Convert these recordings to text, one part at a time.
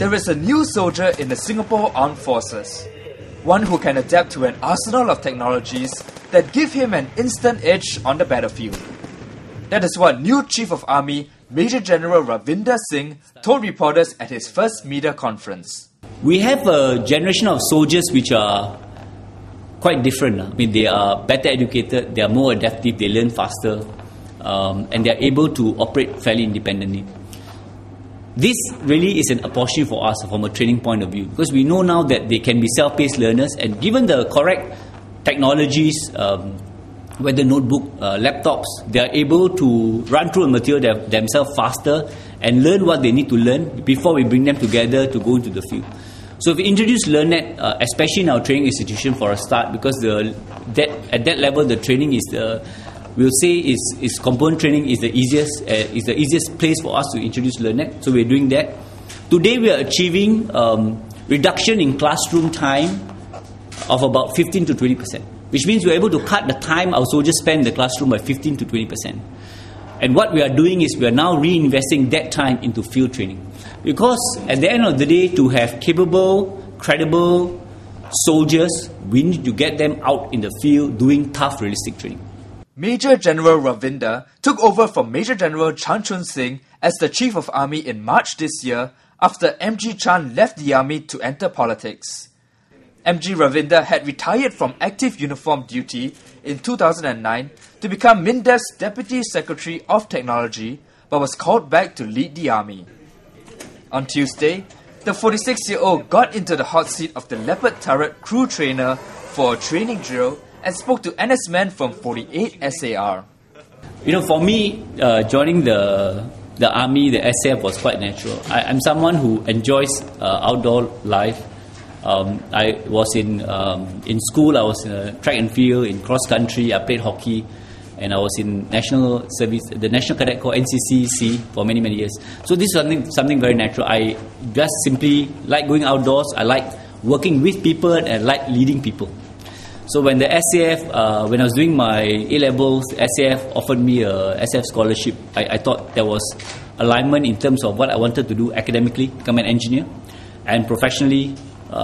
there is a new soldier in the Singapore Armed Forces. One who can adapt to an arsenal of technologies that give him an instant edge on the battlefield. That is what new Chief of Army Major General Ravinder Singh told reporters at his first media conference. We have a generation of soldiers which are quite different. I mean, they are better educated, they are more adaptive, they learn faster, and they are able to operate fairly independently. This really is an opportunity for us from a training point of view, because we know now that they can be self-paced learners, and given the correct technologies, whether notebook, laptops, they are able to run through a material themselves faster and learn what they need to learn before we bring them together to go into the field. So if we introduce LearnNet, especially in our training institution for a start, because at that level the training is we'll say is component training is the easiest place for us to introduce LearnNet. So we're doing that. Today we are achieving reduction in classroom time of about 15 to 20%, which means we're able to cut the time our soldiers spend in the classroom by 15 to 20%. And what we are doing is we are now reinvesting that time into field training. Because at the end of the day, to have capable, credible soldiers, we need to get them out in the field doing tough, realistic training. Major General Ravinder took over from Major General Chan Chun Sing as the Chief of Army in March this year after MG Chan left the army to enter politics. MG Ravinder had retired from active uniform duty in 2009 to become MINDEF's Deputy Secretary of Technology, but was called back to lead the army. On Tuesday, the 46-year-old got into the hot seat of the Leopard turret crew trainer for a training drill and spoke to NS men from 48 SAR. For me, joining the army, the SAF was quite natural. I'm someone who enjoys outdoor life. I was in school, I was in track and field, in cross country, I played hockey, and I was in national service, the National Cadet Corps, NCCC, for many years. So this is something very natural. I just simply like going outdoors, I like working with people, and I like leading people. So when the SAF, when I was doing my A-levels, SAF offered me a SAF scholarship. I thought there was alignment in terms of what I wanted to do academically, become an engineer, and professionally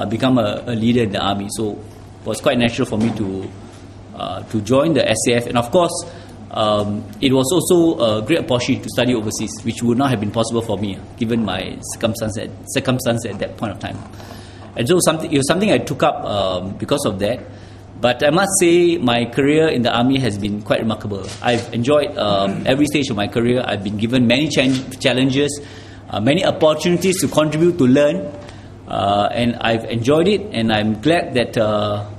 become a leader in the army. So it was quite natural for me to join the SAF. And of course, it was also a great opportunity to study overseas, which would not have been possible for me, given my circumstance at that point of time. And so it was something I took up because of that. But I must say my career in the army has been quite remarkable. I've enjoyed every stage of my career. I've been given many challenges, many opportunities to contribute, to learn, and I've enjoyed it, and I'm glad that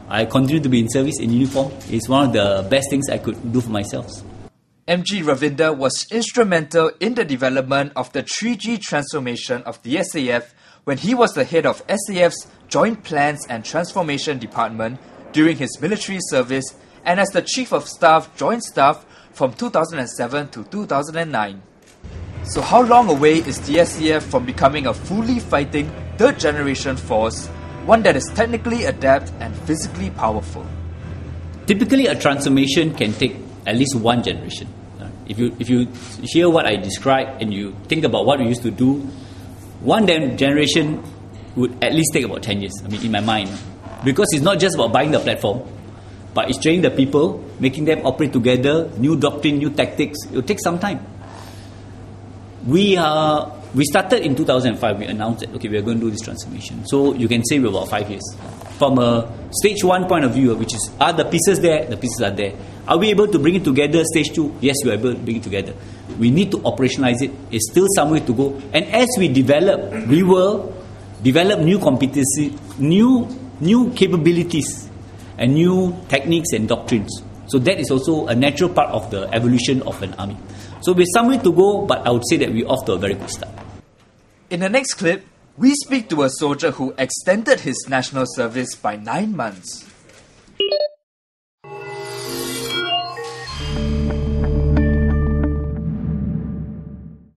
I continue to be in service in uniform. It's one of the best things I could do for myself. MG Ravinder was instrumental in the development of the 3G transformation of the SAF when he was the head of SAF's Joint Plans and Transformation Department during his military service, and as the Chief of Staff Joint Staff from 2007 to 2009. So how long away is the SAF from becoming a fully fighting third-generation force, one that is technically adept and physically powerful? Typically, a transformation can take at least one generation. If you hear what I described and you think about what we used to do, one generation would at least take about 10 years, in my mind. Because it's not just about buying the platform, but it's training the people, making them operate together, new doctrine, new tactics. It will take some time. We started in 2005. We announced that, we are going to do this transformation. So you can say we're about 5 years. From a stage 1 point of view, which is, are the pieces there? The pieces are there. Are we able to bring it together? Stage 2, yes, we are able to bring it together. We need to operationalize it. It's still some way to go. And as we develop, we will develop new competency, new capabilities, and new techniques and doctrines. So that is also a natural part of the evolution of an army. So we're some way to go, but I would say that we're off to a very good start. In the next clip, we speak to a soldier who extended his national service by 9 months.